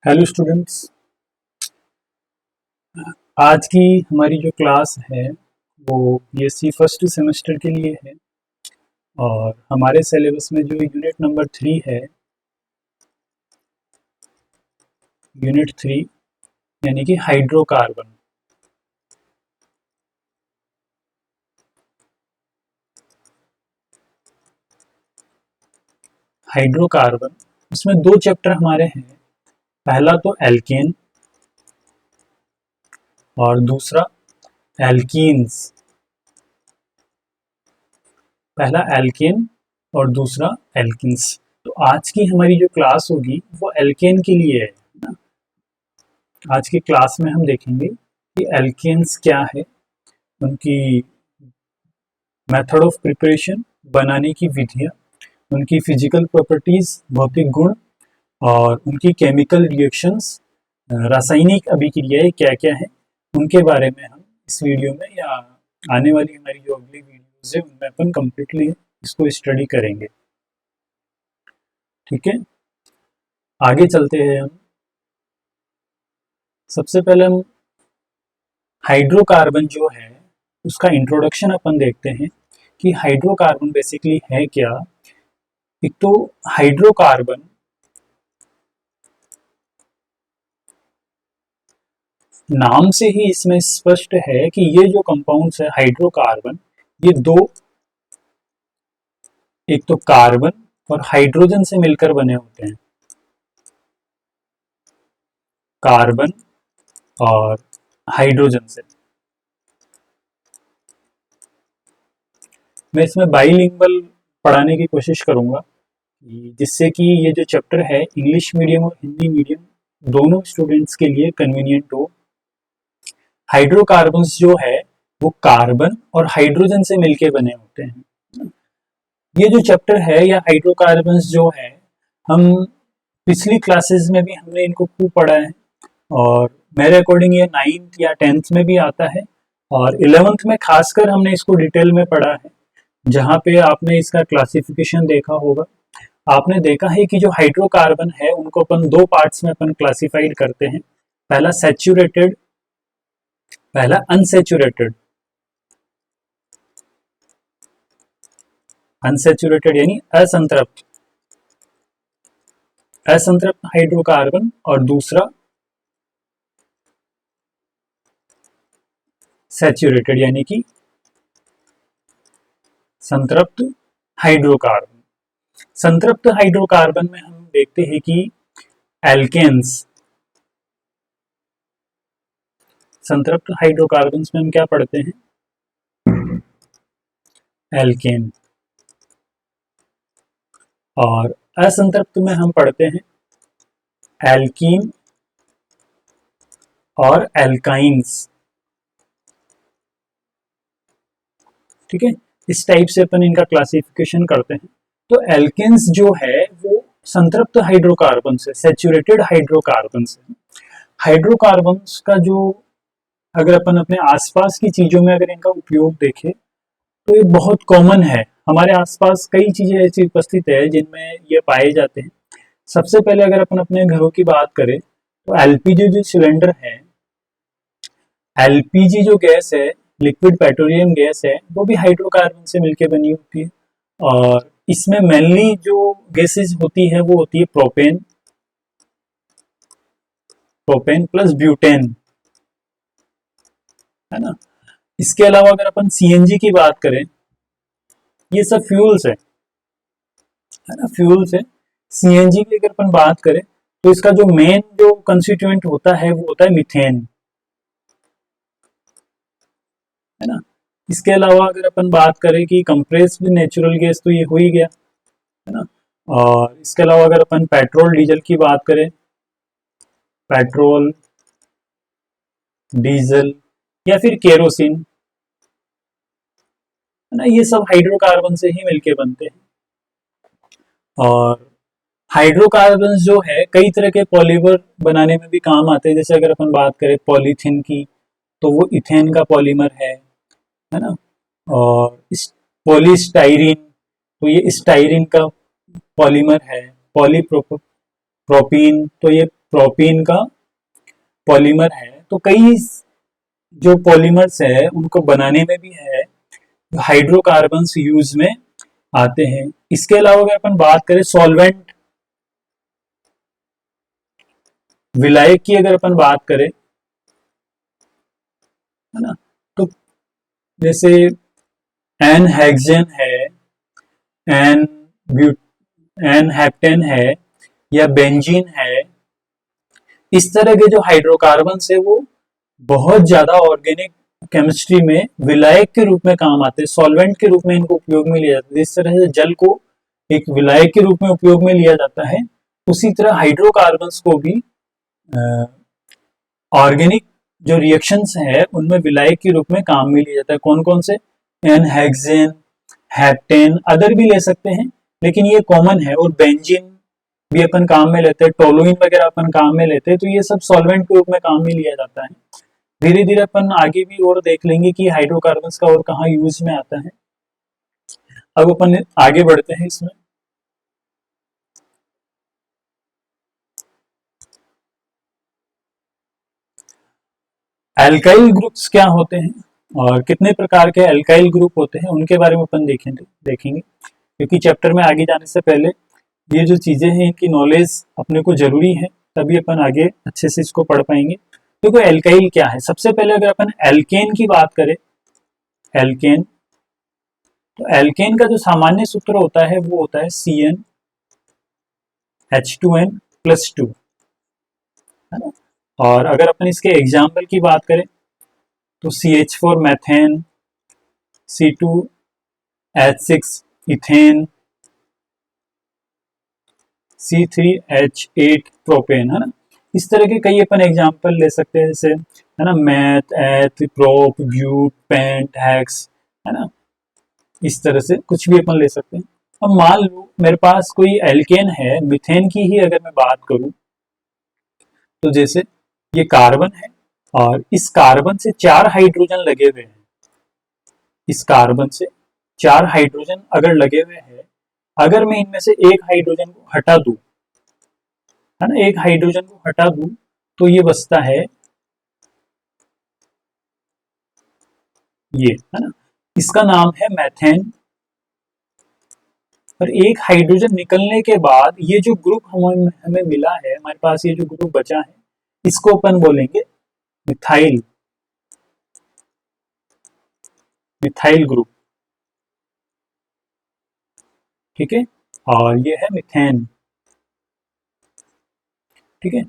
Hello students. आज की हमारी जो क्लास है वो बीएससी फर्स्ट सेमेस्टर के लिए है और हमारे सिलेबस में जो यूनिट नंबर 3 है, यूनिट 3 यानी कि हाइड्रोकार्बन। हाइड्रोकार्बन इसमें दो चैप्टर हमारे हैं। पहला तो एल्केन और दूसरा एल्कीन्स। पहला एल्केन और दूसरा एल्किन्स। तो आज की हमारी जो क्लास होगी वो एल्केन के लिए है ना। आज की क्लास में हम देखेंगे कि एल्केन्स क्या है, उनकी मेथड ऑफ प्रिपरेशन, बनाने की विधियाँ, उनकी फिजिकल प्रॉपर्टीज, भौतिक गुण और उनकी केमिकल रिएक्शंस, रासायनिक अभिक्रियाएं क्या क्या है, उनके बारे में हम इस वीडियो में या आने वाली हमारी जो अगली वीडियोज है उनमें अपन कम्प्लीटली इसको स्टडी करेंगे। ठीक है, आगे चलते हैं हम। सबसे पहले हम हाइड्रोकार्बन जो है उसका इंट्रोडक्शन अपन देखते हैं कि हाइड्रोकार्बन बेसिकली है क्या। एक तो हाइड्रोकार्बन नाम से ही इसमें स्पष्ट है कि ये जो कंपाउंड्स है हाइड्रोकार्बन, ये दो, एक तो कार्बन और हाइड्रोजन से मिलकर बने होते हैं। कार्बन और हाइड्रोजन से। मैं इसमें बाइलिंगुअल पढ़ाने की कोशिश करूंगा जिससे कि ये जो चैप्टर है इंग्लिश मीडियम और हिंदी मीडियम दोनों स्टूडेंट्स के लिए कन्वीनियंट हो। हाइड्रोकार्बन्स जो है वो कार्बन और हाइड्रोजन से मिलके बने होते हैं। ये जो चैप्टर है या हाइड्रोकार्बन्स जो है, हम पिछली क्लासेस में भी हमने इनको खूब पढ़ा है और मेरे अकॉर्डिंग ये 9th या 10th में भी आता है और 11th में खासकर हमने इसको डिटेल में पढ़ा है, जहाँ पे आपने इसका क्लासिफिकेशन देखा होगा। आपने देखा है कि जो हाइड्रोकार्बन है उनको अपन दो पार्ट्स में अपन क्लासिफाइड करते हैं। पहला सैचुरेटेड, पहला अनसैचुरेटेड। अनसैचुरेटेड यानी असंतृप्त, असंतृप्त हाइड्रोकार्बन और दूसरा सैचुरेटेड यानी कि संतृप्त हाइड्रोकार्बन। संतृप्त हाइड्रोकार्बन में हम देखते हैं कि एल्केन्स, संतृप्त हाइड्रोकार्बन्स में हम क्या पढ़ते हैं, एल्केन। और असंतृप्त में हम पढ़ते हैं एल्कीन और एल्काइंस। ठीक है, इस टाइप से अपन इनका क्लासिफिकेशन करते हैं। तो एल्केन्स जो है वो संतृप्त हाइड्रोकार्बन से, सैचुरेटेड हाइड्रोकार्बन से। हाइड्रोकार्बन्स का जो, अगर अपन अपने आसपास की चीजों में अगर इनका उपयोग देखें तो ये बहुत कॉमन है। हमारे आसपास कई चीजें ऐसी उपस्थित है जिनमें ये पाए जाते हैं। सबसे पहले अगर अपन अपने घरों की बात करें तो एलपीजी जो सिलेंडर है, एलपीजी जो गैस है, लिक्विड पेट्रोलियम गैस है, वो भी हाइड्रोकार्बन से मिलकर बनी होती है। और इसमें मेनली जो गैसेस होती है वो होती है प्रोपेन, प्रोपेन प्लस ब्यूटेन, है ना। इसके अलावा अगर अपन सीएनजी की बात करें, ये सब फ्यूल्स है ना, फ्यूल्स है। सीएनजी की अगर अपन बात करें तो इसका जो मेन जो कंस्टिट्यूएंट होता है वो होता है मीथेन, है ना। इसके अलावा अगर अपन बात करें कि कंप्रेस्ड नेचुरल गैस, तो ये हो ही गया, है ना। और इसके अलावा अगर अपन पेट्रोल डीजल की बात करें, पेट्रोल डीजल या फिर केरोसिन, है ना, ये सब हाइड्रोकार्बन से ही मिलके बनते हैं। और हाइड्रोकार्बन जो है कई तरह के पॉलीमर बनाने में भी काम आते हैं। जैसे अगर अपन बात करें पॉलीथीन की तो वो इथेन का पॉलीमर है ना। और इस पॉलीस्टाइरीन, तो ये स्टाइरीन का पॉलीमर है। पॉलीप्रोपीन, तो ये प्रोपीन का पॉलीमर है। तो कई जो पॉलीमर्स है उनको बनाने में भी है हाइड्रोकार्बन्स यूज में आते हैं। इसके अलावा अगर अपन बात करें सॉल्वेंट, विलायक की अगर अपन बात करें, है ना, तो जैसे एन हेक्सेन है, एन एन हेप्टेन है या बेंजीन है, इस तरह के जो हाइड्रोकार्बन्स है वो बहुत ज्यादा ऑर्गेनिक केमिस्ट्री में विलायक के रूप में काम आते हैं, सॉल्वेंट के रूप में इनको उपयोग में लिया जाता है। जिस तरह से जल को एक विलायक के रूप में उपयोग में लिया जाता है, उसी तरह हाइड्रोकार्बन्स को भी ऑर्गेनिक जो रिएक्शंस है उनमें विलायक के रूप में काम में लिया जाता है। कौन कौन से? एन हेक्सेन, हेप्टेन, अदर भी ले सकते हैं लेकिन ये कॉमन है। और बेंजीन भी अपन काम में लेते हैं, टोलुइन वगैरह अपन काम में लेते हैं, तो ये सब सॉल्वेंट के रूप में काम में लिया जाता है। धीरे धीरे अपन आगे भी और देख लेंगे कि हाइड्रोकार्बन्स का और कहाँ यूज में आता है। अब अपन आगे बढ़ते हैं इसमें। एल्काइल ग्रुप्स क्या होते हैं और कितने प्रकार के एल्काइल ग्रुप होते हैं उनके बारे में अपन देखेंगे क्योंकि चैप्टर में आगे जाने से पहले ये जो चीजें हैं इनकी नॉलेज अपने को जरूरी है, तभी अपन आगे अच्छे से इसको पढ़ पाएंगे। देखो एल्काइल क्या है। सबसे पहले अगर अपन एल्केन की बात करें, एल्केन, तो एल्केन का जो सामान्य सूत्र होता है वो होता है CnH2n+2, है ना। और अगर अपन इसके एग्जाम्पल की बात करें तो CH4 methane, C2H6 ethane, C3H8 propane, है ना। इस तरह के कई अपन एग्जाम्पल ले सकते हैं, जैसे है ना मैथ, एथ, प्रोप, ब्यूट, पेंट, हेक्स, है ना। इस तरह से कुछ भी अपन ले सकते हैं। अब मान लो मेरे पास कोई एल्केन है, मिथेन की ही अगर मैं बात करूं, तो जैसे ये कार्बन है और इस कार्बन से 4 हाइड्रोजन लगे हुए हैं, इस कार्बन से 4 हाइड्रोजन अगर लगे हुए हैं, अगर मैं इनमें से एक हाइड्रोजन को हटा दूं, है ना, एक हाइड्रोजन को हटा दूं तो ये बचता है ये, है ना, इसका नाम है मैथेन। और एक हाइड्रोजन निकलने के बाद ये जो ग्रुप हमें मिला है, हमारे पास ये जो ग्रुप बचा है, इसको अपन बोलेंगे मिथाइल, मिथाइल ग्रुप, ठीक है। और ये है मिथेन, ठीक है।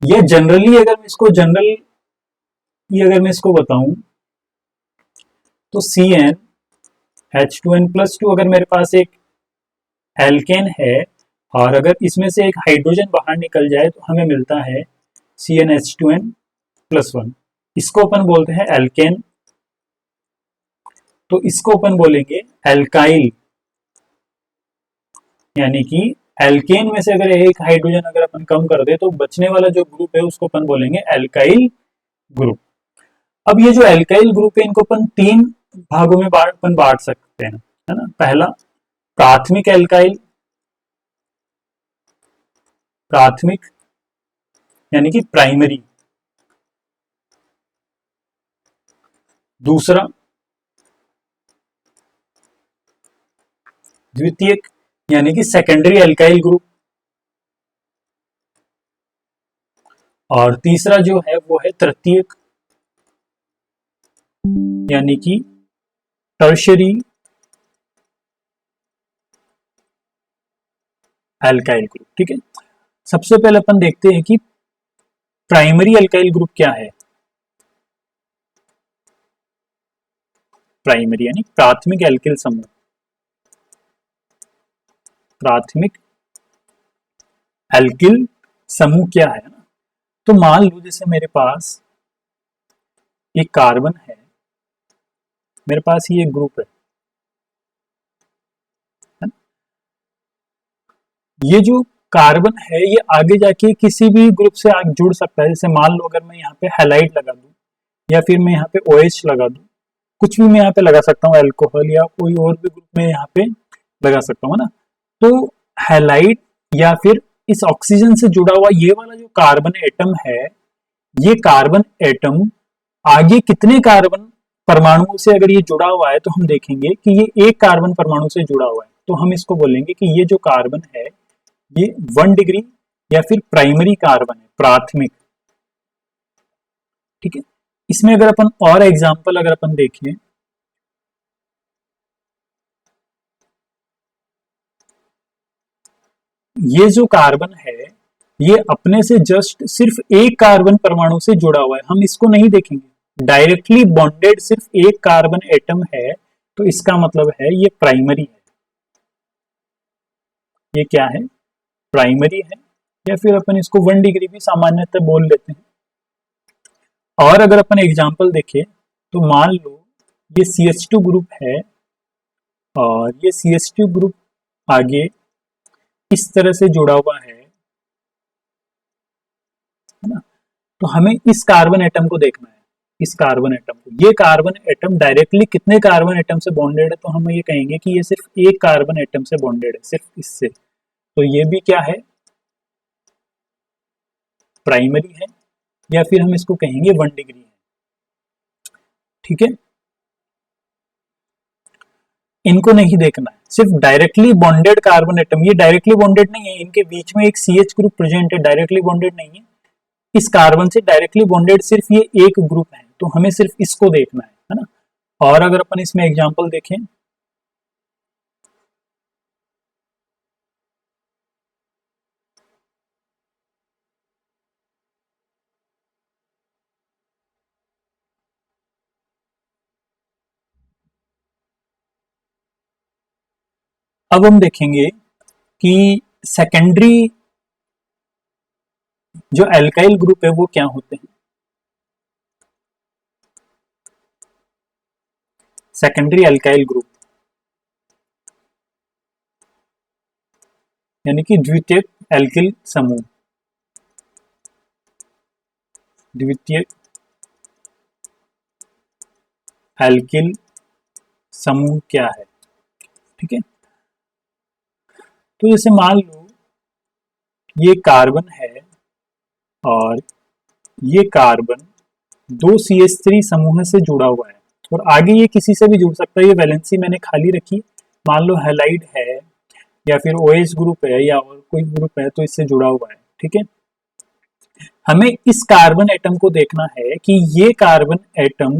ये जनरली अगर मैं इसको बताऊं तो CnH2n+2 अगर मेरे पास एक एल्केन है और अगर इसमें से एक हाइड्रोजन बाहर निकल जाए तो हमें मिलता है CnH2n+1। इसको अपन बोलते हैं एल्केन, तो इसको अपन बोलेंगे एल्काइल, यानी कि एल्केन में से अगर एक हाइड्रोजन अगर अपन कम कर दे तो बचने वाला जो ग्रुप है उसको अपन बोलेंगे एल्काइल ग्रुप। अब ये जो एल्काइल ग्रुप है इनको अपन 3 भागों में अपन बांट सकते हैं, है ना। पहला प्राथमिक एल्काइल, प्राथमिक यानी कि प्राइमरी। दूसरा द्वितीयक यानी कि सेकेंडरी एल्काइल ग्रुप। और तीसरा जो है वो है तृतीयक यानी कि टर्शरी एल्काइल ग्रुप, ठीक है। सबसे पहले अपन देखते हैं कि प्राइमरी एल्काइल ग्रुप क्या है। प्राइमरी यानी प्राथमिक एल्किल समूह, प्राथमिक एल्किल समूह क्या है ना। तो मान लो जैसे मेरे पास एक कार्बन है, मेरे पास ये ग्रुप है, ये जो कार्बन है ये आगे जाके किसी भी ग्रुप से आगे जुड़ सकता है। जैसे मान लो अगर मैं यहाँ पे हैलाइड लगा दूं या फिर मैं यहाँ पे OH लगा दूं, कुछ भी मैं यहाँ पे लगा सकता हूँ, अल्कोहल या कोई और भी ग्रुप में यहाँ पे लगा सकता हूँ, है ना। तो हैलाइड या फिर इस ऑक्सीजन से जुड़ा हुआ ये वाला जो कार्बन एटम है, ये कार्बन एटम आगे कितने कार्बन परमाणुओं से अगर ये जुड़ा हुआ है तो हम देखेंगे कि ये एक कार्बन परमाणु से जुड़ा हुआ है, तो हम इसको बोलेंगे कि ये जो कार्बन है ये 1 डिग्री या फिर प्राइमरी कार्बन है, प्राथमिक। ठीक है, इसमें अगर अपन और एग्जांपल अगर अपन देखें, ये जो कार्बन है ये अपने से जस्ट सिर्फ एक कार्बन परमाणु से जुड़ा हुआ है, हम इसको नहीं देखेंगे, डायरेक्टली बॉन्डेड सिर्फ एक कार्बन एटम है, तो इसका मतलब है ये प्राइमरी है। ये क्या है? प्राइमरी है, या फिर अपन इसको 1 डिग्री भी सामान्यतः बोल लेते हैं। और अगर अपन एग्जांपल देखें तो मान लो ये CH2 ग्रुप है और ये CH2 ग्रुप आगे इस तरह से जुड़ा हुआ है ना, तो हमें इस कार्बन एटम को देखना है, इस कार्बन एटम को। ये कार्बन एटम डायरेक्टली कितने कार्बन एटम से बॉन्डेड है, तो हम ये कहेंगे कि ये सिर्फ एक कार्बन एटम से बॉन्डेड है, सिर्फ इससे, तो ये भी क्या है? प्राइमरी है, या फिर हम इसको कहेंगे 1 डिग्री है। ठीक है, इनको नहीं देखना है, सिर्फ डायरेक्टली बॉन्डेड कार्बन एटम, ये डायरेक्टली बॉन्डेड नहीं है, इनके बीच में एक CH ग्रुप प्रेजेंट है, डायरेक्टली बॉन्डेड नहीं है, इस कार्बन से डायरेक्टली बॉन्डेड सिर्फ ये एक ग्रुप है, तो हमें सिर्फ इसको देखना है ना। और अगर अपन इसमें एग्जांपल देखें, अब हम देखेंगे कि सेकेंडरी जो एल्काइल ग्रुप है वो क्या होते हैं। सेकेंडरी एल्काइल ग्रुप यानी कि द्वितीयक एल्किल समूह, द्वितीयक एल्किल समूह क्या है? ठीक है, तो जैसे मान लो ये कार्बन है और ये कार्बन 2 CH3 समूह से जुड़ा हुआ है, और आगे ये किसी से भी जुड़ सकता है, ये वैलेंसी मैंने खाली रखी, मान लो हैलाइड है या फिर OH ग्रुप है या और कोई ग्रुप है तो इससे जुड़ा हुआ है। ठीक है, हमें इस कार्बन एटम को देखना है कि ये कार्बन एटम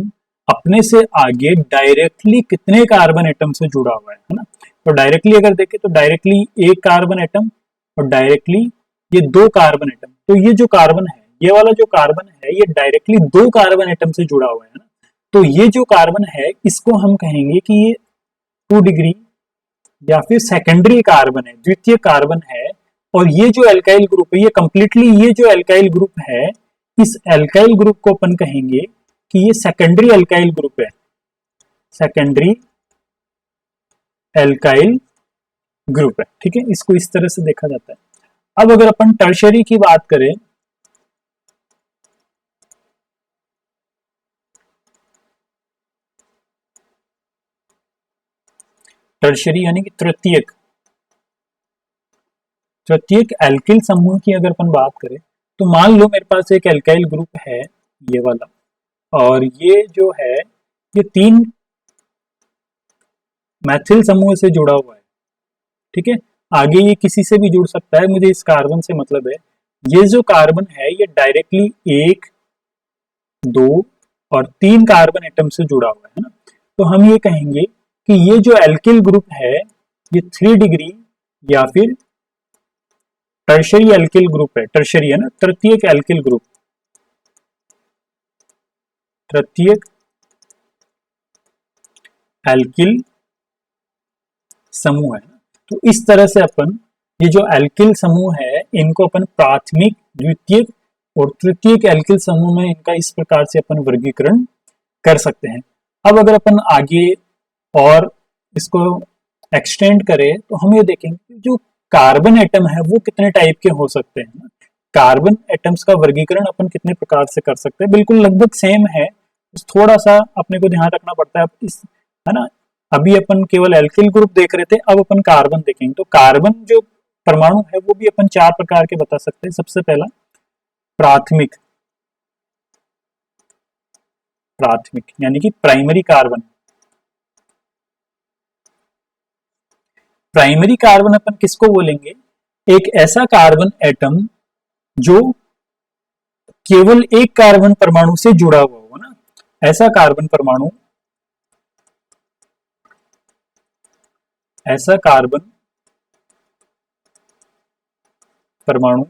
अपने से आगे डायरेक्टली कितने कार्बन एटम से जुड़ा हुआ है ना। तो डायरेक्टली अगर देखें तो डायरेक्टली एक कार्बन एटम और डायरेक्टली ये 2 कार्बन एटम, तो ये जो कार्बन है, ये वाला जो कार्बन है ये डायरेक्टली 2 कार्बन एटम से जुड़ा हुआ है ना, तो ये जो कार्बन है इसको हम कहेंगे कि ये 2 डिग्री या फिर सेकेंडरी कार्बन है, द्वितीय कार्बन है। और ये जो एल्काइल ग्रुप है, ये कंप्लीटली ये जो एल्काइल ग्रुप है, इस एल्काइल ग्रुप को अपन कहेंगे कि ये सेकेंडरी एल्काइल ग्रुप है, सेकेंडरी एल्काइल ग्रुप है। ठीक है, इसको इस तरह से देखा जाता है। अब अगर अपन टर्शरी की बात करें, टर्शरी यानी कि तृतीयक, तृतीयक एल्किल समूह की अगर अपन बात करें तो मान लो मेरे पास एक एल्काइल ग्रुप है ये वाला, और ये जो है ये 3 मैथिल समूह से जुड़ा हुआ है। ठीक है, आगे ये किसी से भी जुड़ सकता है, मुझे इस कार्बन से मतलब है। ये जो कार्बन है ये डायरेक्टली 1, 2 और 3 कार्बन एटम से जुड़ा हुआ है ना, तो हम ये कहेंगे कि ये जो एल्किल ग्रुप है ये 3 डिग्री या फिर टर्शरी एल्किल ग्रुप है, टर्शरी है ना, तृतीयक एल्किल ग्रुप, तृतीयक एल्किल समूह है ना। तो इस तरह से अपन ये जो एल्किल समूह है इनको अपन प्राथमिक, द्वितीयक और तृतीयक एल्किल समूह में इनका इस प्रकार से अपन वर्गीकरण कर सकते हैं। अब अगर अपन आगे और इसको एक्सटेंड करें तो हम ये देखेंगे कि जो कार्बन एटम है वो कितने टाइप के हो सकते हैं। कार्बन एटम्स का वर्गीकरण अपन कितने प्रकार से कर सकते हैं, बिल्कुल लगभग सेम है, थोड़ा सा अपने को ध्यान रखना पड़ता है इस, है ना। अभी अपन केवल एल्किल ग्रुप देख रहे थे, अब अपन कार्बन देखेंगे। तो कार्बन जो परमाणु है वो भी अपन 4 प्रकार के बता सकते हैं। सबसे पहला प्राथमिक, प्राथमिक यानी कि प्राइमरी कार्बन। प्राइमरी कार्बन अपन किसको बोलेंगे? एक ऐसा कार्बन एटम जो केवल एक कार्बन परमाणु से जुड़ा हुआ हो ना, ऐसा कार्बन परमाणु, ऐसा कार्बन परमाणु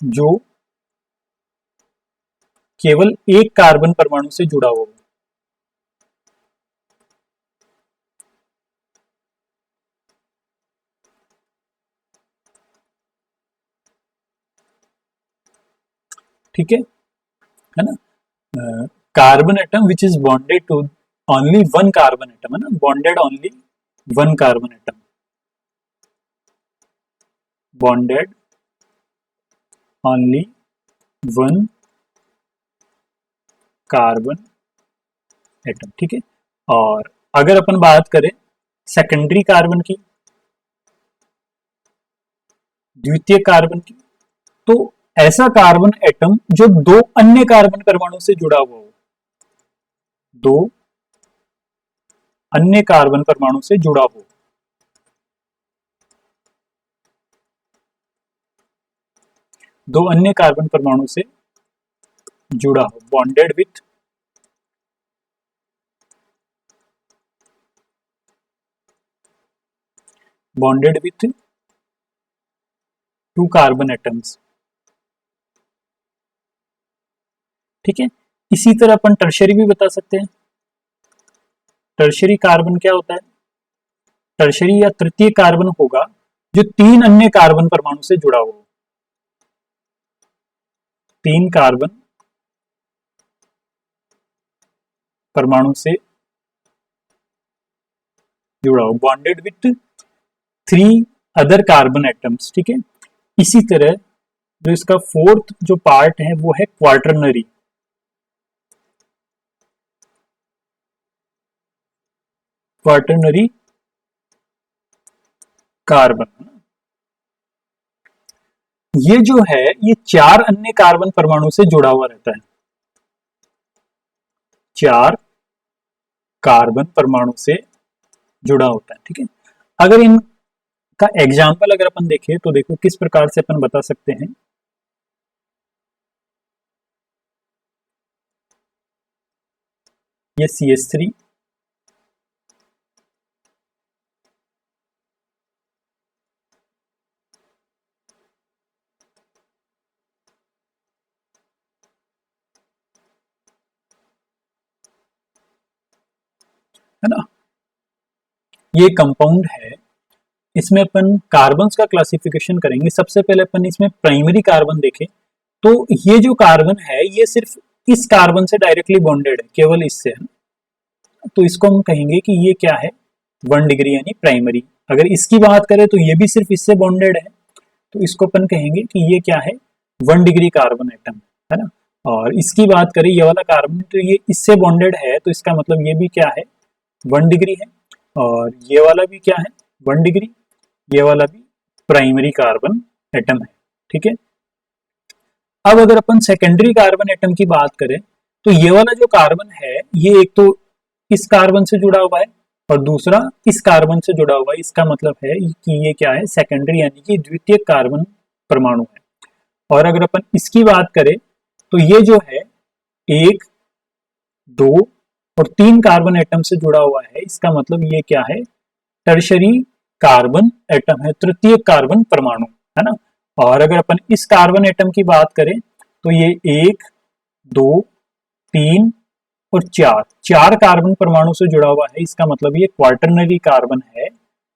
जो केवल एक कार्बन परमाणु से जुड़ा हुआ हो। ठीक है ना? Carbon atom which is bonded to only one carbon atom, है ना, bonded only one carbon atom, bonded only one carbon atom. ठीक है। और अगर अपन बात करें सेकेंडरी कार्बन की, द्वितीय कार्बन की, तो ऐसा कार्बन एटम जो दो अन्य कार्बन परमाणु से जुड़ा हुआ हो, दो अन्य कार्बन परमाणु से जुड़ा हो, दो अन्य कार्बन परमाणु से जुड़ा हो, bonded with to carbon atoms. ठीक है। इसी तरह अपन टर्शरी भी बता सकते हैं। टर्शरी कार्बन क्या होता है? टर्शरी या तृतीय कार्बन होगा जो तीन अन्य कार्बन परमाणु से जुड़ा हो, तीन कार्बन परमाणु से जुड़ा हो, bonded with three other carbon atoms. ठीक है। इसी तरह जो इसका फोर्थ जो पार्ट है वो है क्वार्टरनरी, क्वार्टरनरी कार्बन। ये जो है ये चार अन्य कार्बन परमाणु से जुड़ा हुआ रहता है, चार कार्बन परमाणु से जुड़ा होता है। ठीक है। अगर इनका एग्जाम्पल अगर अपन देखें तो देखो किस प्रकार से अपन बता सकते हैं। ये CH3, है ना, ये कंपाउंड है। इसमें अपन कार्बन्स का क्लासिफिकेशन करेंगे। सबसे पहले अपन इसमें प्राइमरी कार्बन देखें तो ये जो कार्बन है ये सिर्फ इस कार्बन से डायरेक्टली बॉन्डेड है, केवल इससे है, तो इसको हम कहेंगे कि ये क्या है, 1 डिग्री यानी प्राइमरी। अगर इसकी बात करें तो ये भी सिर्फ इससे बॉन्डेड है, तो इसको अपन कहेंगे कि ये क्या है, 1 डिग्री कार्बन एटम, है ना। और इसकी बात करें ये वाला कार्बन, तो ये इससे बॉन्डेड है, तो इसका मतलब ये भी क्या है, 1 डिग्री है। और ये वाला भी क्या है, 1 डिग्री, ये वाला भी प्राइमरी कार्बन एटम है। ठीक है। अब अगर अपन सेकेंडरी कार्बन एटम की बात करें तो ये वाला जो कार्बन है ये एक तो इस कार्बन से जुड़ा हुआ है और दूसरा इस कार्बन से जुड़ा हुआ है। इसका मतलब है कि ये क्या है, सेकेंडरी यानी कि द्वितीय कार्बन परमाणु है। और अगर अपन इसकी बात करें तो ये जो है 1, 2 और 3 कार्बन एटम से जुड़ा हुआ है। इसका मतलब ये क्या है, टर्शरी कार्बन एटम है, तृतीय कार्बन परमाणु, है ना। और अगर अपन इस कार्बन एटम की बात करें तो ये 1, 2, 3 और 4, 4 कार्बन परमाणु से जुड़ा हुआ है। इसका मतलब ये क्वार्टरनरी कार्बन है,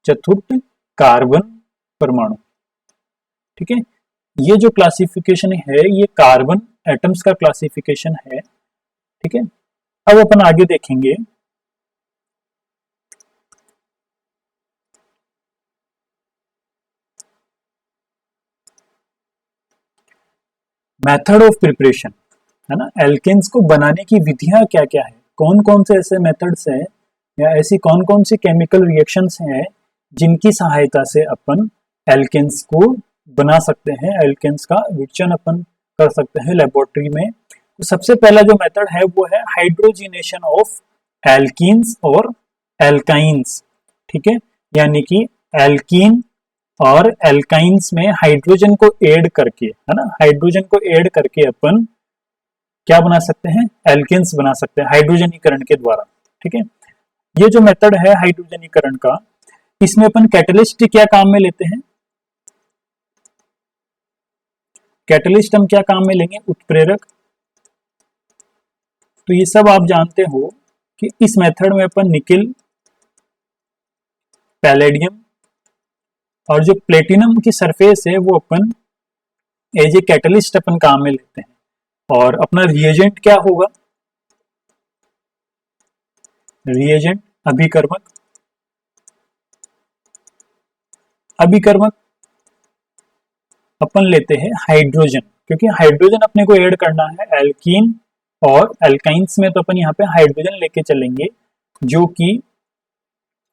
चतुर्थ कार्बन परमाणु। ठीक है। ये जो क्लासिफिकेशन है ये कार्बन एटम्स का क्लासिफिकेशन है। ठीक है। अब अपन आगे देखेंगे मेथड ऑफ प्रिपरेशन, है ना। एल्केन्स को बनाने की विधियां क्या क्या है, कौन कौन से ऐसे मेथड्स हैं या ऐसी कौन कौन सी केमिकल रिएक्शंस हैं जिनकी सहायता से अपन एल्केन्स को बना सकते हैं, एल्केन्स का विचलन अपन कर सकते हैं लेबोरेटरी में। तो सबसे पहला जो मेथड है वो है हाइड्रोजिनेशन ऑफ एल्कीन्स और एल्काइंस, ठीक है, यानी कि एल्कीन और एल्काइंस में हाइड्रोजन को ऐड करके, है ना, हाइड्रोजन को ऐड करके अपन क्या बना सकते हैं, एल्केन्स बना सकते हैं हाइड्रोजनीकरण के द्वारा, ठीक है। ये जो मेथड है हाइड्रोजनीकरण का, इसमें अपन कैटलिस्ट क्या काम में लेते हैं, कैटलिस्ट हम क्या काम में लेंगे, उत्प्रेरक। तो ये सब आप जानते हो कि इस मेथड में अपन निकिल, पैलेडियम और जो प्लेटिनम की सरफेस है वो अपन एज ए कैटलिस्ट अपन काम में लेते हैं। और अपना रिएजेंट क्या होगा, रिएजेंट अभिकर्मक, अभिकर्मक अपन लेते हैं हाइड्रोजन, क्योंकि हाइड्रोजन अपने को ऐड करना है एल्कीन और एल्काइंस में, तो अपन यहाँ पे हाइड्रोजन लेके चलेंगे जो कि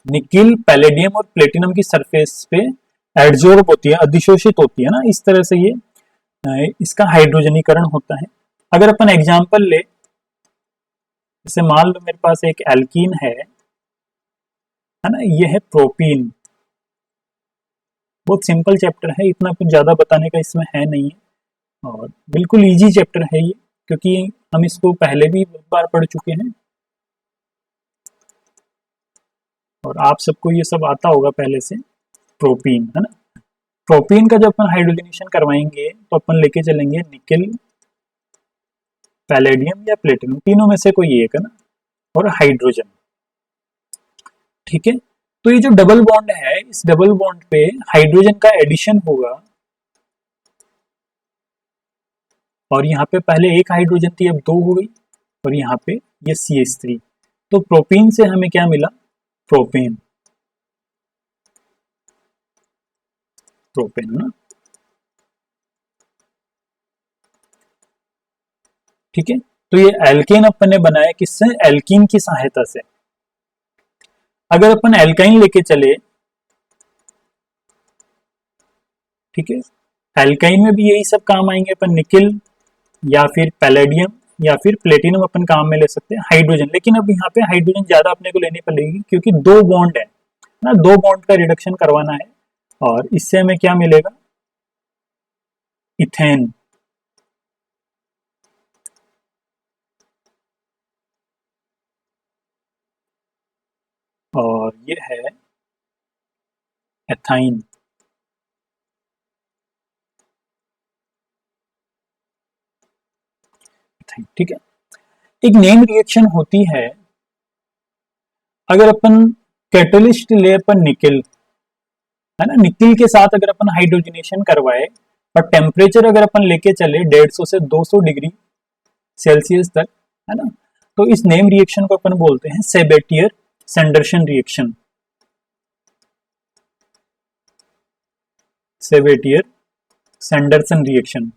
निकिल, पैलेडियम और प्लेटिनम की सरफेस पे एडजॉर्ब होती है, अधिशोषित होती है ना, इस तरह से ये इसका हाइड्रोजनीकरण होता है। अगर अपन एग्जांपल ले, जैसे मान लो मेरे पास एक एल्कीन है ना, ये है प्रोपीन। बहुत सिंपल चैप्टर है, इतना कुछ ज्यादा बताने का इसमें है नहीं है और बिल्कुल इजी चैप्टर है ये, क्योंकि हम इसको पहले भी बहुत बार पढ़ चुके हैं और आप सबको ये सब आता होगा पहले से। प्रोपीन, है ना, प्रोपीन का जब अपन हाइड्रोजनेशन करवाएंगे तो अपन लेके चलेंगे निकिल, पैलेडियम या प्लेटिनम, तीनों में से कोई एक, है ना, और हाइड्रोजन, ठीक है। तो ये जो डबल बॉन्ड है, इस डबल बॉन्ड पे हाइड्रोजन का एडिशन होगा और यहाँ पे पहले एक हाइड्रोजन थी, अब दो हो गई और यहाँ पे ये CH3। तो प्रोपीन से हमें क्या मिला, प्रोपेन, प्रोपेन ना, ठीक है। तो ये एल्केन अपन ने बनाया किससे, एल्कीन की सहायता से। अगर अपन एल्काइन लेके चले, ठीक है, एल्काइन में भी यही सब काम आएंगे, अपन निकिल या फिर पैलेडियम या फिर प्लेटिनम अपन काम में ले सकते हैं, हाइड्रोजन। लेकिन अब यहाँ पे हाइड्रोजन ज्यादा अपने को लेनी पड़ेगी क्योंकि दो बॉन्ड है ना, दो बॉन्ड का रिडक्शन करवाना है और इससे हमें क्या मिलेगा, इथेन। और ये है एथाइन, ठीक है। एक नेम रिएक्शन होती है, अगर अपन कैटलिस्ट ले अपन निकिल, है ना, निकिल के साथ अगर अपन हाइड्रोजनेशन करवाए और टेम्परेचर अगर अपन लेके चले 150 से 200 डिग्री सेल्सियस तक, है ना, तो इस नेम रिएक्शन को अपन बोलते हैं सेबेटियर सैंडरसन रिएक्शन, सेबेटियर सैंडरसन रिएक्शन,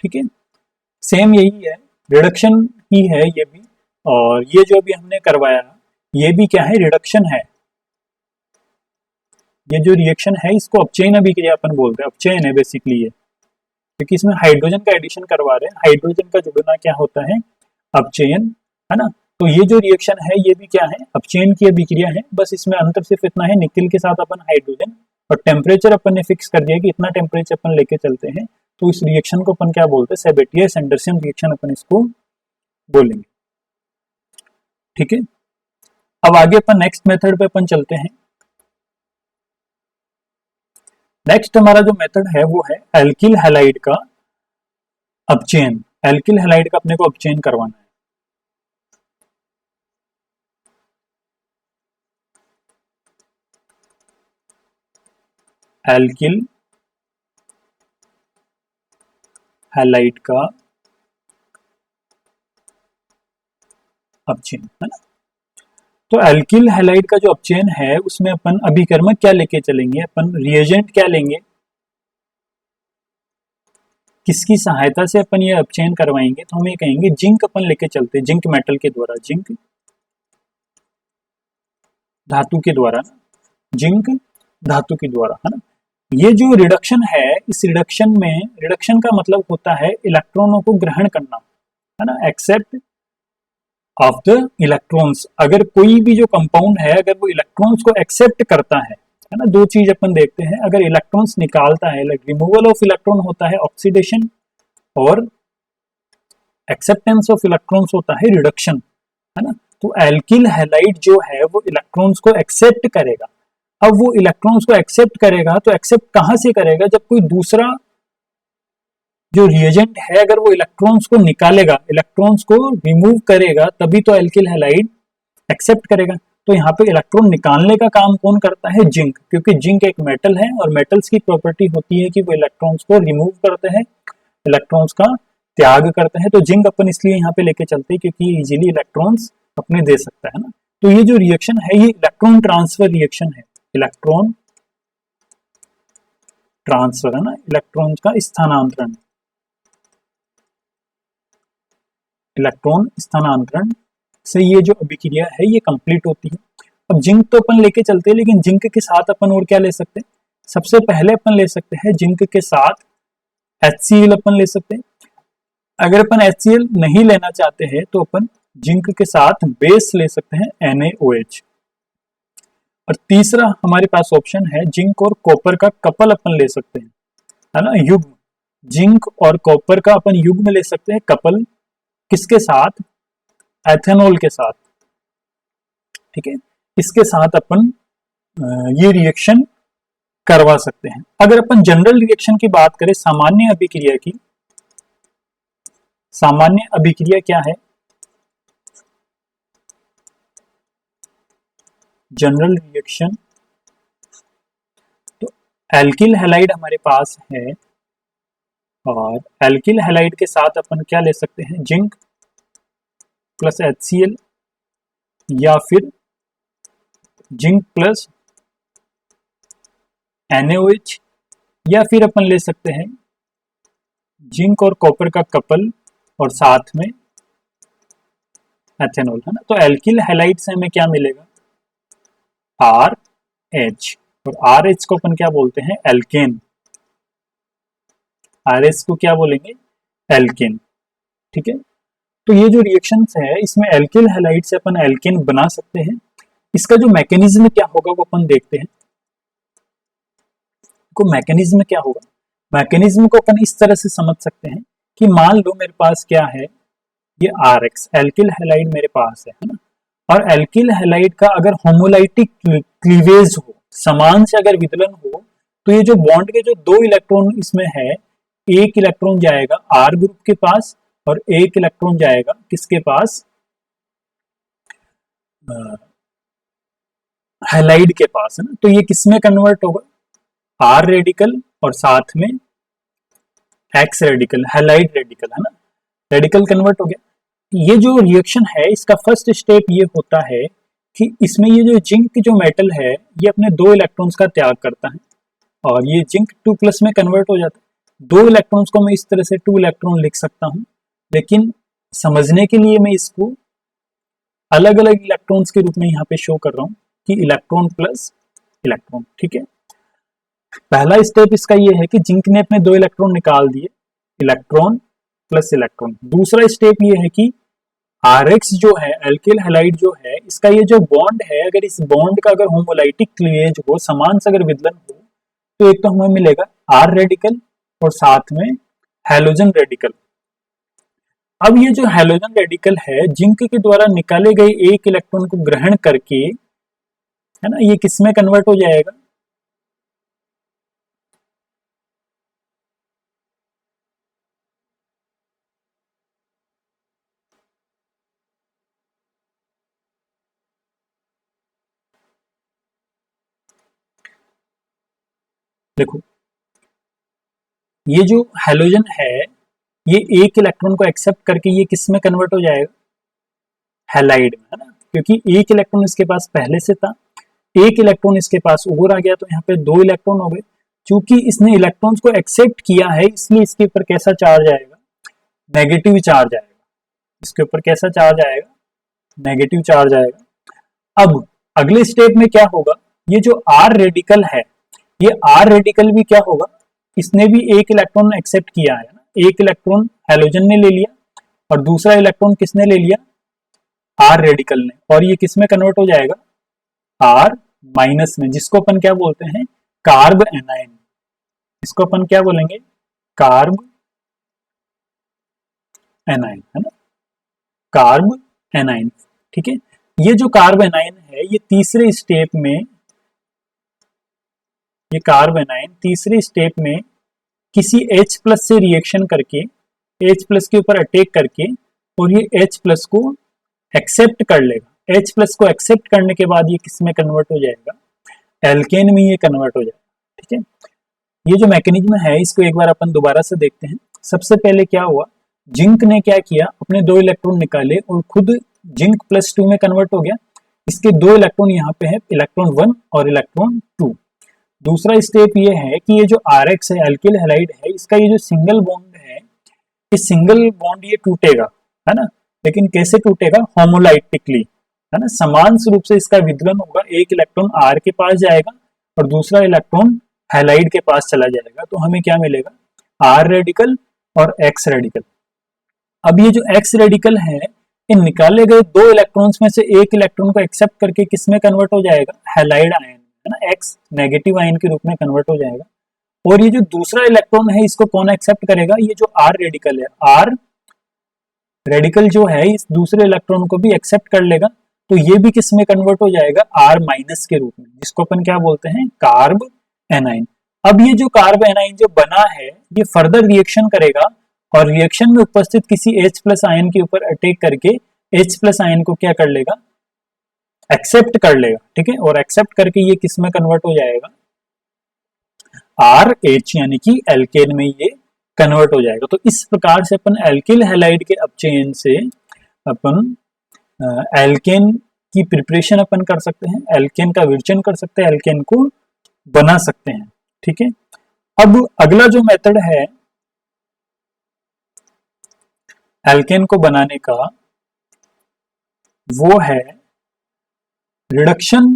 ठीक है। सेम यही है, रिडक्शन ही है ये भी, और ये जो अभी हमने करवाया ये भी क्या है, रिडक्शन है। ये जो रिएक्शन है इसको अपचयन अभिक्रिया अपन बोलते हैं, अपचयन है बेसिकली ये, क्योंकि इसमें हाइड्रोजन का एडिशन करवा रहे हैं, हाइड्रोजन का जुड़ना क्या होता है, अपचयन, है ना। तो ये जो रिएक्शन है ये भी क्या है, अपचयन की अभिक्रिया है। बस इसमें अंतर सिर्फ इतना है, निकिल के साथ अपन हाइड्रोजन और टेम्परेचर अपन ने फिक्स कर दिया कि इतना टेम्परेचर अपन लेके चलते हैं, तो इस रिएक्शन को अपन क्या बोलते हैं, सेबेटियर सैंडरसन रिएक्शन अपन इसको बोलेंगे, ठीक है। अब आगे अपन नेक्स्ट मेथड पे अपन चलते हैं। नेक्स्ट हमारा जो मेथड है वो है एल्किल हैलाइड का अपचयन। एल्किल हैलाइड का अपने को अपचयन करवाना है, एल्किल हैलाइड का अपचयन, है ना। तो एल्किल हैलाइड का जो अपचयन है उसमें अपन अभिकर्मक क्या लेके चलेंगे, अपन रिएजेंट क्या लेंगे, किसकी सहायता से अपन ये अपचयन करवाएंगे, तो हम ये कहेंगे जिंक अपन लेके चलते हैं, जिंक मेटल के द्वारा, जिंक धातु के द्वारा, जिंक धातु के द्वारा, है ना। ये जो रिडक्शन है, इस रिडक्शन में, रिडक्शन का मतलब होता है इलेक्ट्रॉनों को ग्रहण करना, है ना, एक्सेप्ट ऑफ द इलेक्ट्रॉन्स। अगर कोई भी जो कंपाउंड है, अगर वो इलेक्ट्रॉन्स को एक्सेप्ट करता है ना, दो चीज अपन देखते हैं, अगर इलेक्ट्रॉन्स निकालता है, लाइक रिमूवल ऑफ इलेक्ट्रॉन होता है ऑक्सीडेशन, और एक्सेप्टेंस ऑफ इलेक्ट्रॉन्स होता है रिडक्शन, है ना। तो एल्किल हैलाइड जो है वो इलेक्ट्रॉन्स को एक्सेप्ट करेगा। अब वो इलेक्ट्रॉन्स को एक्सेप्ट करेगा तो एक्सेप्ट कहां से करेगा, जब कोई दूसरा जो रिएजेंट है अगर वो इलेक्ट्रॉन्स को निकालेगा, इलेक्ट्रॉन्स को रिमूव करेगा, तभी तो एल्किल हैलाइड एक्सेप्ट करेगा। तो यहाँ पे इलेक्ट्रॉन निकालने का काम कौन करता है, जिंक, क्योंकि जिंक एक मेटल है और मेटल्स की प्रॉपर्टी होती है कि वो इलेक्ट्रॉन्स को रिमूव करते हैं, इलेक्ट्रॉन्स का त्याग करते हैं। तो जिंक अपन इसलिए यहाँ पे लेके चलते हैं क्योंकि इजीली इलेक्ट्रॉन्स अपने दे सकता है ना। तो ये जो रिएक्शन है ये इलेक्ट्रॉन ट्रांसफर रिएक्शन है, इलेक्ट्रॉन ट्रांसफर, है ना, इलेक्ट्रॉन का स्थानांतरण, इलेक्ट्रॉन स्थानांतरण से ये जो अभिक्रिया है ये कंप्लीट होती है। अब जिंक तो अपन लेके चलते हैं, लेकिन जिंक के साथ अपन और क्या ले सकते हैं, सबसे पहले अपन ले सकते हैं जिंक के साथ HCl अपन ले सकते हैं। अगर अपन HCl नहीं लेना चाहते हैं तो अपन जिंक के साथ बेस ले सकते हैं NaOH। और तीसरा हमारे पास ऑप्शन है जिंक और कॉपर का कपल अपन ले सकते हैं, है ना, युग्म। जिंक और कॉपर का अपन युग्म ले सकते हैं, कपल, किसके साथ, एथेनॉल के साथ, ठीक है। इसके साथ अपन ये रिएक्शन करवा सकते हैं। अगर अपन जनरल रिएक्शन की बात करें, सामान्य अभिक्रिया की, सामान्य अभिक्रिया क्या है, जनरल रिएक्शन, तो एल्किल हैलाइड हमारे पास है और एल्किल हैलाइड के साथ अपन क्या ले सकते हैं, जिंक प्लस HCl, या फिर जिंक प्लस NaOH, या फिर अपन ले सकते हैं जिंक और कॉपर का कपल और साथ में एथेनॉल, है ना। तो एल्किल हैलाइड से हमें क्या मिलेगा, RH, और RH को अपन क्या बोलते हैं, एल्केन, RH को क्या बोलेंगे, एल्केन, ठीक है। तो ये जो रिएक्शंस है इसमें एल्किल हैलाइड से अपन एल्केन बना सकते हैं। इसका जो मैकेनिज्म क्या होगा वो अपन देखते हैं। को मैकेनिज्म क्या होगा, मैकेनिज्म को अपन इस तरह से समझ सकते हैं कि मान लो मेरे पास क्या है, ये RX एल्किल हैलाइड मेरे पास है ना, और एल्किल हैलाइड का अगर होमोलाइटिक क्लीवेज हो, समान से अगर विदलन हो, तो ये जो बॉन्ड के जो दो इलेक्ट्रॉन इसमें है, एक इलेक्ट्रॉन जाएगा R ग्रुप के पास और एक इलेक्ट्रॉन जाएगा किसके पास, हैलाइड के पास, है ना। तो ये किसमें कन्वर्ट होगा, R रेडिकल और साथ में X रेडिकल, हैलाइड रेडिकल, है ना, रेडिकल कन्वर्ट हो गया। ये जो रिएक्शन है इसका फर्स्ट स्टेप ये होता है कि इसमें ये जो जिंक जो मेटल है ये अपने दो इलेक्ट्रॉन्स का त्याग करता है और ये जिंक 2+ में कन्वर्ट हो जाता है। दो इलेक्ट्रॉन्स को मैं इस तरह से 2 इलेक्ट्रॉन लिख सकता हूं, लेकिन समझने के लिए मैं इसको अलग अलग इलेक्ट्रॉन्स के रूप में यहाँ पे शो कर रहा हूँ कि इलेक्ट्रॉन प्लस इलेक्ट्रॉन, ठीक है। पहला स्टेप इसका ये है कि जिंक ने अपने 2 इलेक्ट्रॉन निकाल दिए, इलेक्ट्रॉन प्लस इलेक्ट्रॉन। दूसरा स्टेप ये है कि RX जो है एल्किल हैलाइड जो है, इसका ये जो बॉन्ड है, अगर इस बॉन्ड का अगर होमोलाइटिक क्लीवेज हो, समान से अगर विदलन हो, तो एक तो हमें मिलेगा R रेडिकल और साथ में हैलोजन रेडिकल। अब ये जो हैलोजन रेडिकल है जिंक के द्वारा निकाले गए एक इलेक्ट्रॉन को ग्रहण करके, है ना, ये किस में कन्वर्ट हो जाएगा, देखो ये जो हैलोजन है ये एक इलेक्ट्रॉन को एक्सेप्ट करके ये किस में कन्वर्ट हो जाएगा, हैलाइड में, है ना, क्योंकि एक इलेक्ट्रॉन इसके पास पहले से था, एक इलेक्ट्रॉन इसके पास और आ गया, तो यहाँ पे 2 इलेक्ट्रॉन हो गए। क्योंकि इसने इलेक्ट्रॉन्स को एक्सेप्ट किया है इसलिए इसके ऊपर कैसा चार्ज आएगा, नेगेटिव चार्ज आएगा, इसके ऊपर कैसा चार्ज आएगा, नेगेटिव चार्ज आएगा। अब अगले स्टेप में क्या होगा, ये जो आर रेडिकल है, ये आर रेडिकल भी क्या होगा, इसने भी एक इलेक्ट्रॉन एक्सेप्ट किया है ना, एक इलेक्ट्रॉन हैलोजन ने ले लिया और दूसरा इलेक्ट्रॉन किसने ले लिया, आर रेडिकल ने, और ये किस में कन्वर्ट हो जाएगा, आर माइनस में, जिसको अपन क्या बोलते हैं, कार्ब एनाइन। इसको अपन क्या बोलेंगे, कार्ब एनाइन, है ना, कार्ब एनाइन। ठीक है, ये जो कार्ब एनाइन है, ये तीसरे स्टेप में, ये कार्ब एनाइन तीसरे स्टेप में किसी H प्लस से रिएक्शन करके, H प्लस के ऊपर अटैक करके, और ये H प्लस को एक्सेप्ट कर लेगा। H प्लस को एक्सेप्ट करने के बाद ये किस में कन्वर्ट हो जाएगा, एल्केन में ये कन्वर्ट हो जाएगा। ठीक है, ये जो मैकेनिज्म है इसको एक बार अपन दोबारा से देखते हैं। सबसे पहले क्या हुआ, जिंक ने क्या किया, अपने 2 इलेक्ट्रॉन निकाले और खुद जिंक +2 में कन्वर्ट हो गया। इसके 2 इलेक्ट्रॉन यहाँ पे है, इलेक्ट्रॉन 1 और इलेक्ट्रॉन 2। दूसरा स्टेप ये है कि ये जो RX है, एल्किल हैलाइड है, इसका ये जो सिंगल बॉन्ड है, इस सिंगल बॉन्ड ये टूटेगा, है ना, लेकिन कैसे टूटेगा, होमोलाइटिकली, है ना, समान रूप से इसका विदलन होगा, एक इलेक्ट्रॉन R के पास जाएगा और दूसरा इलेक्ट्रॉन हैलाइड के पास चला जाएगा, तो हमें क्या मिलेगा, R रेडिकल और X रेडिकल। अब ये जो X रेडिकल है, इन निकाले गए 2 इलेक्ट्रॉन्स में से एक इलेक्ट्रॉन को एक्सेप्ट करके किस में कन्वर्ट हो जाएगा, हैलाइड आयन, है ना, X नेगेटिव आयन के रूप में कन्वर्ट हो जाएगा। और ये जो दूसरा इलेक्ट्रॉन है, इसको कौन एक्सेप्ट करेगा, ये जो R रेडिकल है, R रेडिकल जो है इस दूसरे इलेक्ट्रॉन को भी एक्सेप्ट कर लेगा, तो ये भी किस में कन्वर्ट हो जाएगा, R माइनस के रूप में, जिसको अपन क्या बोलते हैं, कार्ब एनाइन। अब ये जो कार्ब एनाइन जो बना है, ये फर्दर रिएक्शन करेगा और रिएक्शन में उपस्थित किसी H प्लस आयन के ऊपर अटैक करके H प्लस आयन को क्या कर लेगा, एक्सेप्ट कर लेगा। ठीक है, और एक्सेप्ट करके ये किस में कन्वर्ट हो जाएगा, RH यानी कि एल्केन में ये कन्वर्ट हो जाएगा। तो इस प्रकार से अपन एल्किल हैलाइड के अपचयन से अपन एल्केन की प्रिपरेशन अपन कर सकते हैं, एल्केन का विरचन कर सकते हैं, एल्केन को बना सकते हैं। ठीक है, अब अगला जो मेथड है एल्केन को बनाने का, वो है रिडक्शन,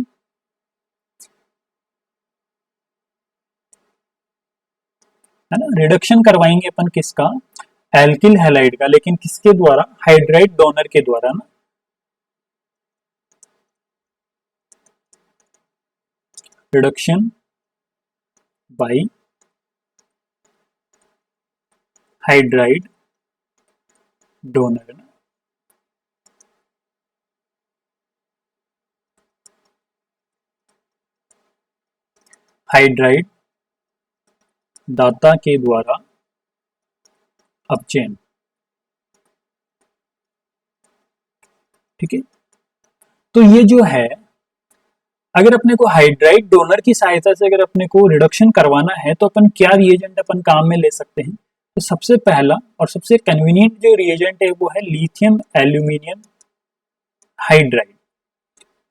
है ना, रिडक्शन करवाएंगे अपन किसका, एल्किल हैलाइड का, लेकिन किसके द्वारा, हाइड्राइड डोनर के द्वारा ना, reduction by hydride donor. Hydride दाता के द्वारा अपचयन। ठीक है, तो ये जो है, अगर अपने को हाइड्राइड डोनर की सहायता से अगर अपने को रिडक्शन करवाना है, तो अपन क्या रिएजेंट अपन काम में ले सकते हैं। तो सबसे पहला और सबसे कन्वीनियंट जो रिएजेंट है वो है लिथियम एल्यूमिनियम हाइड्राइड,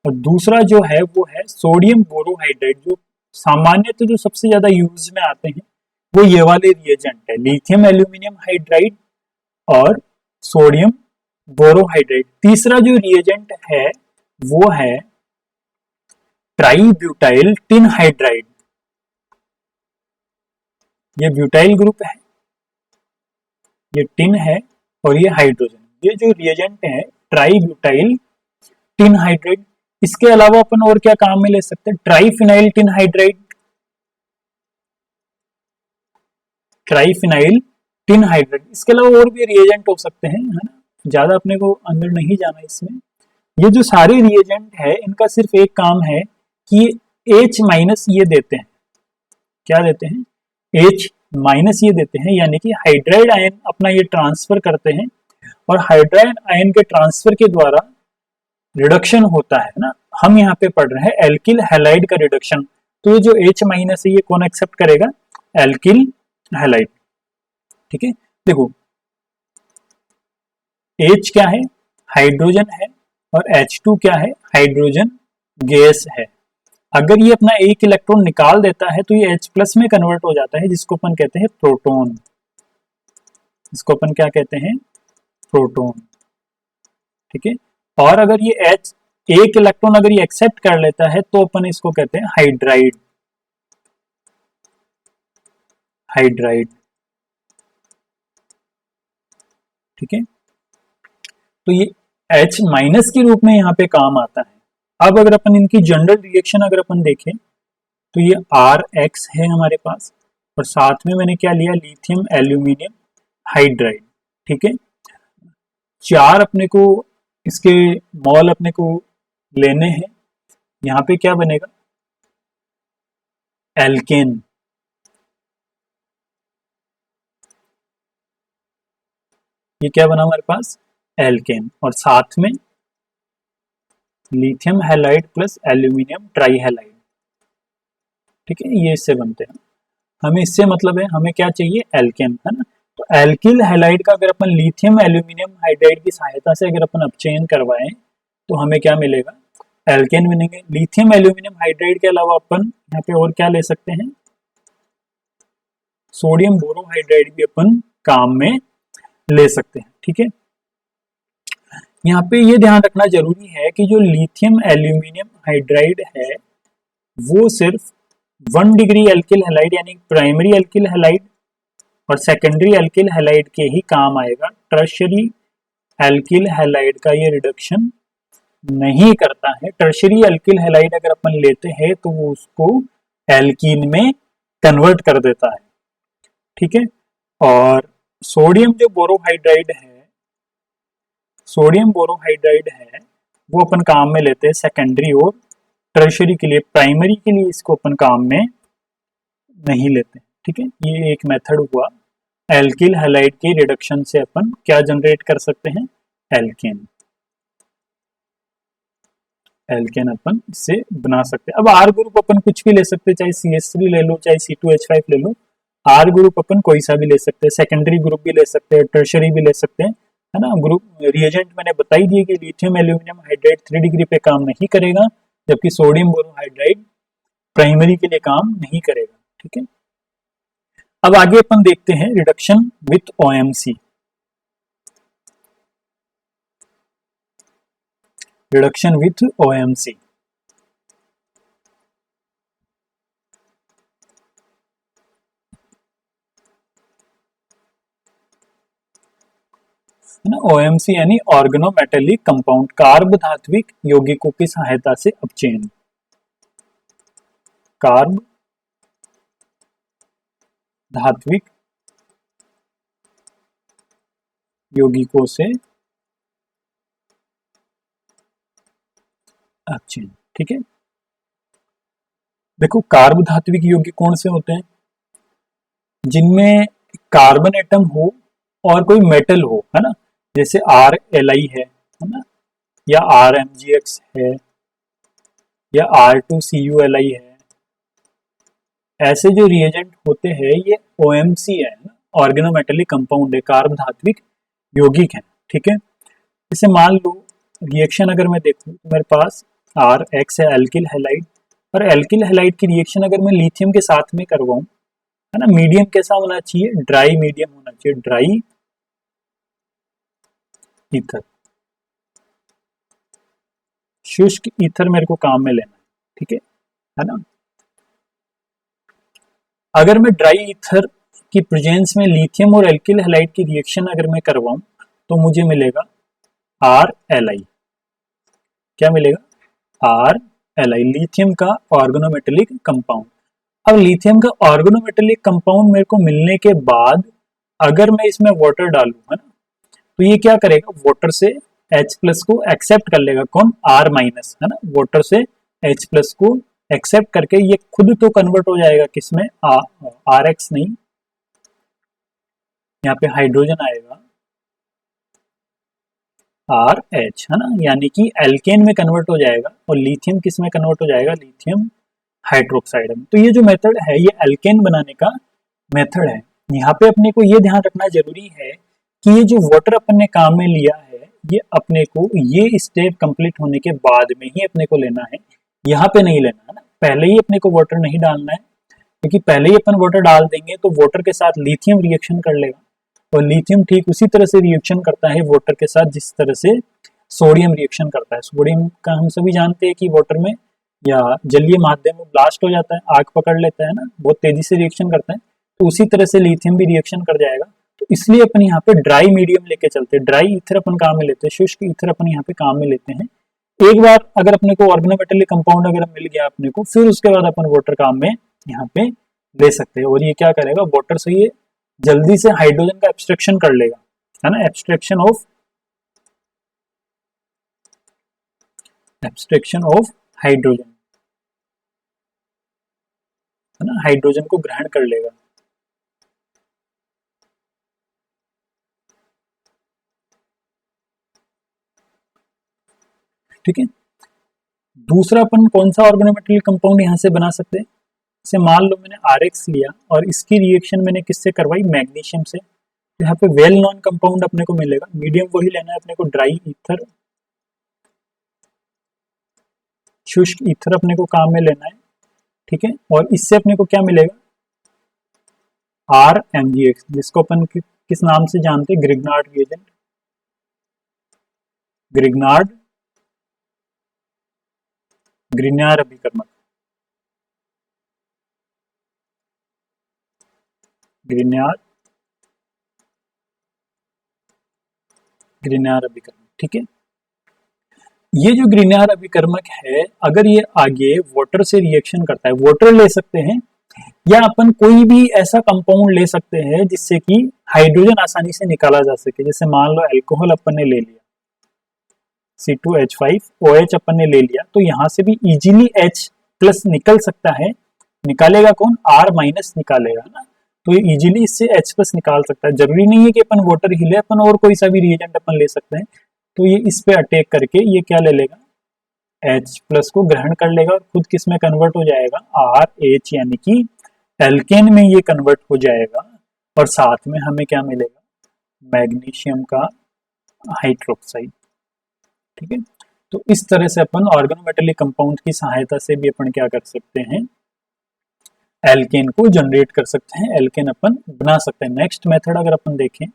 और दूसरा जो है वो है सोडियम बोरोहाइड्राइड। जो सामान्यतः जो सबसे ज्यादा यूज में आते हैं वो ये वाले रिएजेंट है, लिथियम एल्यूमिनियम हाइड्राइड और सोडियम बोरोहाइड्राइड। तीसरा जो रिएजेंट है वो है ट्राई ब्यूटाइल टिन हाइड्राइड। ये ब्यूटाइल ग्रुप है, ये टिन है और ये हाइड्रोजन। ये जो रिएजेंट है ट्राई ब्यूटाइल टिन हाइड्राइड। इसके अलावा अपन और क्या काम में ले सकते हैं, triphenyl tin hydride, triphenyl tin hydride. इसके अलावा और भी रिएजेंट हो सकते हैं, है ना, ज्यादा अपने को अंदर नहीं जाना इसमें। ये जो सारे रिएजेंट है इनका सिर्फ एक काम है कि H माइनस ये देते हैं, क्या देते हैं, H माइनस ये देते हैं, यानी कि हाइड्राइड आयन अपना ये ट्रांसफर करते हैं और हाइड्राइड आयन के ट्रांसफर के द्वारा रिडक्शन होता है ना। हम यहाँ पे पढ़ रहे हैं एल्किल हैलाइड का रिडक्शन, तो ये जो H माइनस है ये कौन एक्सेप्ट करेगा, एल्किल हैलाइड। ठीक है, देखो H क्या है, हाइड्रोजन है, और H2 क्या है, हाइड्रोजन गैस है। अगर ये अपना एक इलेक्ट्रॉन निकाल देता है तो ये H प्लस में कन्वर्ट हो जाता है, जिसको अपन कहते हैं प्रोटॉन। इसको अपन क्या कहते हैं, प्रोटॉन। ठीक है, और अगर ये H एक इलेक्ट्रॉन अगर ये एक्सेप्ट कर लेता है तो अपन इसको कहते हैं हाइड्राइड। हाइड्राइड, ठीक है। तो ये H माइनस के रूप में यहाँ पे काम आता है। अब अगर अपन इनकी जनरल रिएक्शन अगर अपन देखें तो ये RX है हमारे पास, और साथ में मैंने क्या लिया, लिथियम एल्यूमिनियम हाइड्राइड, ठीक है। चार अपने को इसके मॉल अपने को लेने हैं। यहाँ पे क्या बनेगा, एल्केन। ये क्या बना हमारे पास, एल्केन, और साथ में लिथियम हैलाइड प्लस एल्यूमिनियम ट्राईहैलाइड, ठीक है। ये इससे बनते हैं। हमें इससे मतलब है, हमें क्या चाहिए, एल्केन, है ना। तो एल्किल हैलाइड का अगर अपन लिथियम एल्यूमिनियम हाइड्राइड की सहायता से अगर अपन अपचयन करवाएं तो हमें क्या मिलेगा, एल्केन मिलेंगे। लिथियम एल्यूमिनियम हाइड्राइड के अलावा अपन यहाँ पे और क्या ले सकते हैं, सोडियम बोरोहाइड्राइड भी अपन काम में ले सकते हैं, ठीक है। यहाँ पे ये ध्यान रखना जरूरी है कि जो लिथियम एल्यूमिनियम हाइड्राइड है वो सिर्फ 1 डिग्री एल्किल हैलाइड यानी प्राइमरी एल्किल हैलाइड और सेकेंडरी एल्किल हैलाइड के ही काम आएगा। टर्शियरी एल्किल हैलाइड का ये रिडक्शन नहीं करता है। टर्शियरी एल्किल हैलाइड अगर अपन लेते हैं तो वो उसको एल्कीन में कन्वर्ट कर देता है, ठीक है। और सोडियम जो बोरोहाइड्राइड है, सोडियम बोरोहाइड्राइड है वो अपन काम में लेते हैं सेकेंडरी और टर्शियरी के लिए। प्राइमरी के लिए इसको अपन काम में नहीं लेते, ठीक है। ये एक मेथड हुआ एल्किल हैलाइड के रिडक्शन से अपन क्या जनरेट कर सकते हैं, एल्केन। एल्केन अपन इससे बना सकते हैं। अब आर ग्रुप अपन कुछ भी ले सकते हैं, चाहे CH3 ले लो, चाहे C2H5 ले लो। आर ग्रुप अपन कोई सा भी ले सकते हैं, सेकेंडरी ग्रुप भी ले सकते हैं, टर्शियरी भी ले सकते हैं, है ना। ग्रुप रिएजेंट मैंने बताई दिए कि लिथियम एल्यूमिनियम हाइड्राइड 3 डिग्री पे काम नहीं करेगा, जबकि सोडियम बोरोहाइड्राइड प्राइमरी के लिए काम नहीं करेगा, ठीक है। अब आगे अपन देखते हैं reduction with OMC। Reduction with OMC, है ना। OMC यानी ऑर्गेनोमेटेलिक कंपाउंड, कार्ब धात्विक यौगिकों की सहायता से अपचयन। कार्ब धात्विक यौगिकों से अपचयन, ठीक है। देखो कार्ब धात्विक यौगिक कौन से होते हैं, जिनमें कार्बन एटम हो और कोई मेटल हो, है ना। जैसे RLi है ना, या RMgX है, या R2CuLi है। ऐसे जो रिएजेंट होते हैं ये OMC है ना, ऑर्गेनोमेटेलिक कंपाउंड है, कार्ब धात्विक यौगिक है, ठीक है। जैसे मान लो रिएक्शन अगर मैं देखूं तो मेरे पास RX है एल्किल हैलाइड, और एल्किल हैलाइड की रिएक्शन अगर मैं लिथियम के साथ में करवाऊं, है ना, मीडियम कैसा होना चाहिए, ड्राई मीडियम होना चाहिए, ड्राई ईथर, शुष्क ईथर मेरे को काम में लेना है, ठीक है ना। अगर मैं ड्राई ईथर की प्रेजेंस में लिथियम और एल्किल हैलाइड की रिएक्शन अगर मैं करवाऊं तो मुझे मिलेगा RLi। क्या मिलेगा, RLi, लिथियम का ऑर्गेनोमेटेलिक कंपाउंड। अब लिथियम का ऑर्गेनोमेटेलिक कंपाउंड मेरे को मिलने के बाद अगर मैं इसमें वाटर डालूं, है ना, तो ये क्या करेगा, वाटर से H+ को एक्सेप्ट कर लेगा, कौन, R-, है ना। वाटर से H+ को एक्सेप्ट करके ये खुद तो कन्वर्ट हो जाएगा किसमें, RX नहीं, यहाँ पे हाइड्रोजन आएगा RH, है ना, यानी कि एल्केन में कन्वर्ट हो जाएगा, और लिथियम किस में कन्वर्ट हो जाएगा, लिथियम हाइड्रोक्साइड में। तो ये जो मेथड है ये एल्केन बनाने का मेथड है। यहाँ पे अपने को ये ध्यान रखना जरूरी है कि ये जो वाटर अपन ने काम में लिया है ये अपने को ये स्टेप कंप्लीट होने के बाद में ही अपने को लेना है, यहाँ पे नहीं लेना, है ना। पहले ही अपने को वाटर नहीं डालना है, क्योंकि पहले ही अपन वाटर डाल देंगे तो वाटर के साथ लिथियम रिएक्शन कर लेगा, और लिथियम ठीक उसी तरह से रिएक्शन करता है वाटर के साथ जिस तरह से सोडियम रिएक्शन करता है। सोडियम का हम सभी जानते हैं कि वाटर में या जलीय माध्यम में ब्लास्ट हो जाता है, आग पकड़ लेता है ना, बहुत तेजी से रिएक्शन करता है। तो उसी तरह से लिथियम भी रिएक्शन कर जाएगा। तो इसलिए अपन यहाँ पे ड्राई मीडियम लेके चलते हैं, ड्राई ईथर अपन काम में लेते हैं, शुष्क ईथर अपन यहाँ पे काम में लेते हैं। एक बार अगर अपने को ऑर्गेनोमेटेलिक कंपाउंड अगर मिल गया अपने को, फिर उसके बाद अपन वाटर काम में यहाँ पे ले सकते हैं। और ये क्या करेगा, वाटर से ये जल्दी से हाइड्रोजन का एब्स्ट्रैक्शन कर लेगा, है ना, एब्स्ट्रैक्शन ऑफ हाइड्रोजन, है ना, हाइड्रोजन को ग्रहण कर लेगा। ठीक है। दूसरा अपन कौन सा ऑर्गेनोमेटेलिक कंपाउंड यहाँ से बना सकते हैं, जैसे मान लो मैंने RX लिया और इसकी रिएक्शन मैंने किससे करवाई, मैग्नीशियम से। यहाँ पे वेल नॉन कंपाउंड अपने को मिलेगा, मीडियम वही लेना है अपने को, ड्राई ईथर, शुष्क ईथर अपने को काम में लेना है। ठीक है। और इससे अपने को क्या मिलेगा, RMgX, जिसको अपन किस नाम से जानते हैं, ग्रिग्नार्ड रिएजेंट, ग्रिग्नार्ड ग्रिग्नार्ड अभिकर्मक, ग्रिग्नार्ड अभिकर्मक। ठीक है। ये जो ग्रिग्नार्ड अभिकर्मक है, अगर ये आगे वाटर से रिएक्शन करता है, वाटर ले सकते हैं या अपन कोई भी ऐसा कंपाउंड ले सकते हैं जिससे कि हाइड्रोजन आसानी से निकाला जा सके। जैसे मान लो अल्कोहल अपन ने ले लिया, C2H5OH अपन ने ले लिया, तो यहां से भी इजीली H+ निकल सकता है। निकालेगा कौन, R- निकालेगा ना, तो ये इजीली इससे H+ निकाल सकता है। जरूरी नहीं है कि अपन वाटर ही ले, अपन और कोई सा भी रिएजेंट अपन ले सकते हैं। तो ये इस पे अटैक करके ये क्या ले लेगा, H+ को ग्रहण कर लेगा और खुद किस में कन्वर्ट हो जाएगा, RH, यानी कि एल्केन में ये कन्वर्ट हो जाएगा। और साथ में हमें क्या मिलेगा, मैग्नीशियम का हाइड्रोक्साइड। ठीक है। तो इस तरह से अपन ऑर्गेनोमेटेलिक कंपाउंड की सहायता से भी अपन क्या कर सकते हैं, एल्केन को जनरेट कर सकते हैं, एल्केन अपन बना सकते हैं। नेक्स्ट मेथड अगर अपन देखें,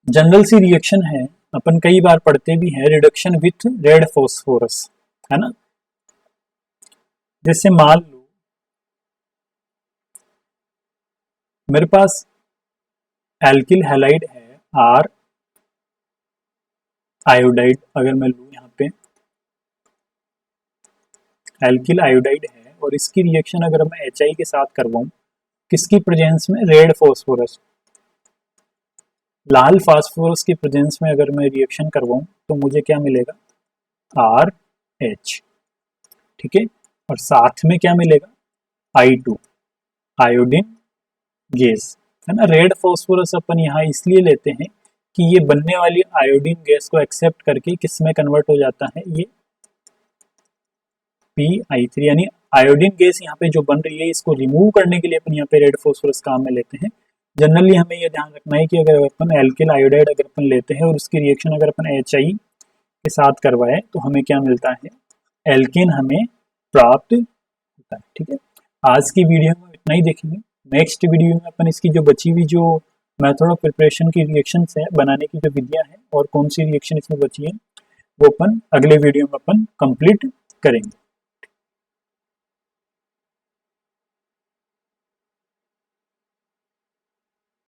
जनरल सी रिएक्शन है, अपन कई बार पढ़ते भी हैं, रिडक्शन विथ रेड फॉस्फोरस, है ना। जैसे मान लो मेरे पास एल्किल हैलाइड है, R आयोडाइड, अगर मैं लू यहाँ पे एल्किल आयोडाइड है और इसकी रिएक्शन अगर मैं HI के साथ करवाऊं, किसकी प्रेजेंस में, रेड फॉस्फोरस, लाल फास्फोरस की प्रेजेंस में अगर मैं रिएक्शन करवाऊं तो मुझे क्या मिलेगा, RH। ठीक है। और साथ में क्या मिलेगा, I2 आयोडीन गैस, है ना। रेड फॉस्फोरस अपन यहाँ इसलिए लेते हैं कि ये बनने वाली आयोडीन गैस को एक्सेप्ट करके किस में कन्वर्ट हो जाता है, ये PI3, यानी आयोडीन गैस यहाँ पे जो बन रही है, इसको रिमूव करने के लिए अपन यहाँ पे रेड फॉस्फोरस काम में लेते हैं। जनरली हमें ये ध्यान रखना है कि अगर अपन एल्किल आयोडाइड अगर अपन लेते हैं और उसकी रिएक्शन अगर अपन HI के साथ करवाए तो हमें क्या मिलता है, एल्केन हमें प्राप्त होता है। ठीक है। आज की वीडियो में इतना ही देखेंगे। नेक्स्ट वीडियो में अपन इसकी जो बची हुई जो मेथड ऑफ प्रिपरेशन की रिएक्शन है, बनाने की जो विधियां हैं और कौन सी रिएक्शन इसमें बची है, वो अपन अगले वीडियो में अपन कंप्लीट करेंगे।